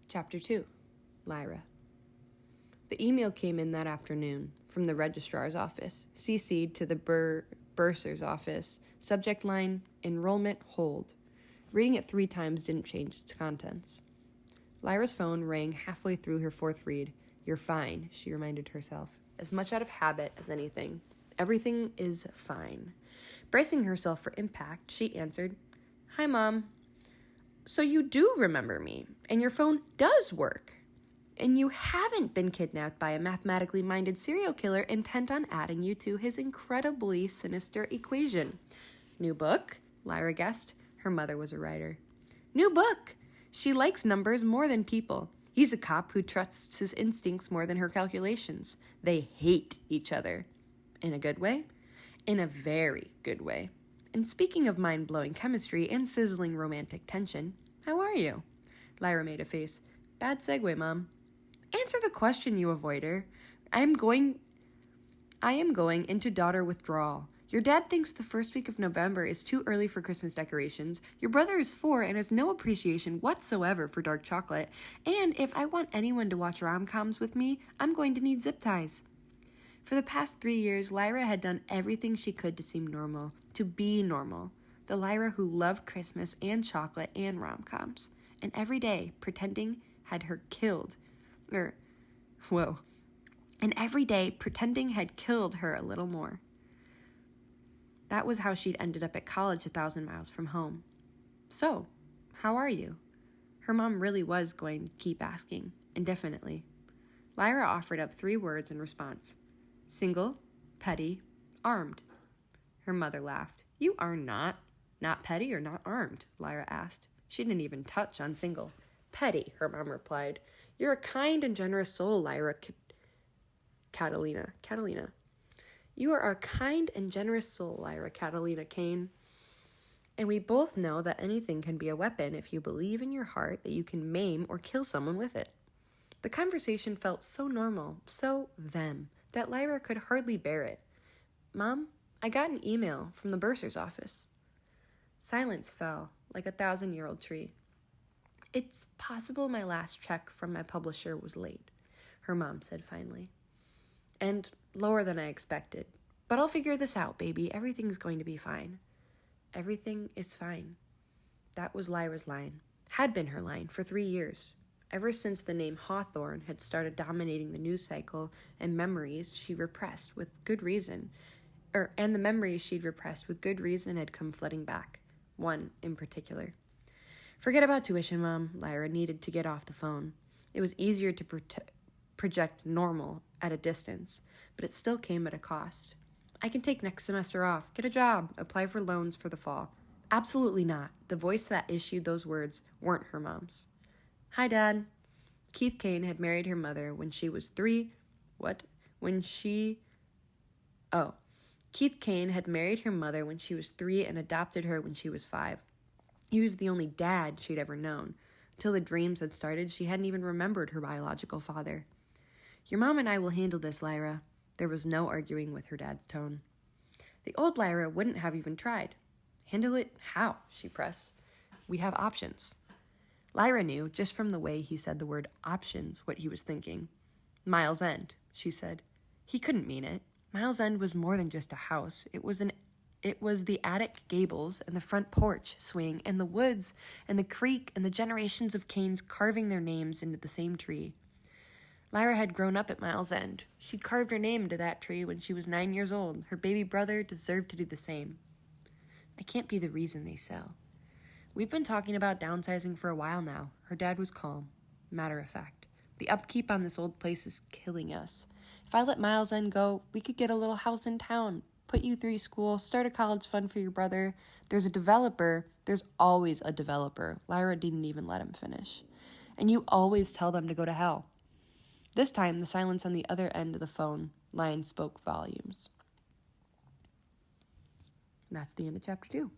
Chapter 2. Lyra. The email came in that afternoon from the registrar's office, CC'd to the bursar's office. Subject line, enrollment hold. Reading it 3 times didn't change its contents. Lyra's phone rang halfway through her 4th read. You're fine, she reminded herself, as much out of habit as anything. Everything is fine. Bracing herself for impact, she answered, Hi, Mom. So you do remember me, and your phone does work. And you haven't been kidnapped by a mathematically minded serial killer intent on adding you to his incredibly sinister equation. New book? Lyra guessed. Her mother was a writer. New book! She likes numbers more than people. He's a cop who trusts his instincts more than her calculations. They hate each other. In a good way? In a very good way. And speaking of mind-blowing chemistry and sizzling romantic tension, how are you? Lyra made a face. Bad segue, Mom. Answer the question, you avoider. I am going into daughter withdrawal. Your dad thinks the first week of November is too early for Christmas decorations. Your brother is 4 and has no appreciation whatsoever for dark chocolate. And if I want anyone to watch rom-coms with me, I'm going to need zip ties. For the past 3 years, Lyra had done everything she could to seem normal, to be normal. The Lyra who loved Christmas and chocolate and rom-coms. And every day, pretending had killed her a little more. That was how she'd ended up at college 1,000 miles from home. So, how are you? Her mom really was going to keep asking, indefinitely. Lyra offered up 3 words in response. Single, petty, armed. Her mother laughed. You are not petty or not armed, Lyra asked. She didn't even touch on single. Petty, her mom replied. You're a kind and generous soul, Lyra Catalina. You are a kind and generous soul, Lyra Catalina Kane. And we both know that anything can be a weapon if you believe in your heart that you can maim or kill someone with it. The conversation felt so normal, so them, that Lyra could hardly bear it. Mom, I got an email from the bursar's office. Silence fell like a 1,000-year-old tree. It's possible my last check from my publisher was late, her mom said finally. And lower than I expected. But I'll figure this out, baby. Everything's going to be fine. Everything is fine. That was Lyra's line. Had been her line for 3 years. Ever since the name Hawthorne had started dominating the news cycle and memories she repressed with good reason, and the memories she'd repressed with good reason had come flooding back. One in particular. Forget about tuition, Mom. Lyra needed to get off the phone. It was easier to project normal at a distance, but it still came at a cost. I can take next semester off, get a job, apply for loans for the fall. Absolutely not. The voice that issued those words weren't her mom's. Hi, Dad. Keith Kane had married her mother when she was 3. Keith Kane had married her mother when she was 3 and adopted her when she was 5. He was the only dad she'd ever known. Till the dreams had started, she hadn't even remembered her biological father. Your mom and I will handle this, Lyra. There was no arguing with her dad's tone. The old Lyra wouldn't have even tried. Handle it? How? She pressed. We have options. Lyra knew, just from the way he said the word options, what he was thinking. Miles End, she said. He couldn't mean it. Miles End was more than just a house. It was the attic gables and the front porch swing and the woods and the creek and the generations of Kanes carving their names into the same tree. Lyra had grown up at Miles End. She'd carved her name into that tree when she was 9 years old. Her baby brother deserved to do the same. I can't be the reason they sell. We've been talking about downsizing for a while now. Her dad was calm, matter of fact. The upkeep on this old place is killing us. If I let Miles End go, we could get a little house in town, put you through school, start a college fund for your brother. There's always a developer. Lyra didn't even let him finish. And you always tell them to go to hell. This time, the silence on the other end of the phone line spoke volumes. And that's the end of chapter 2.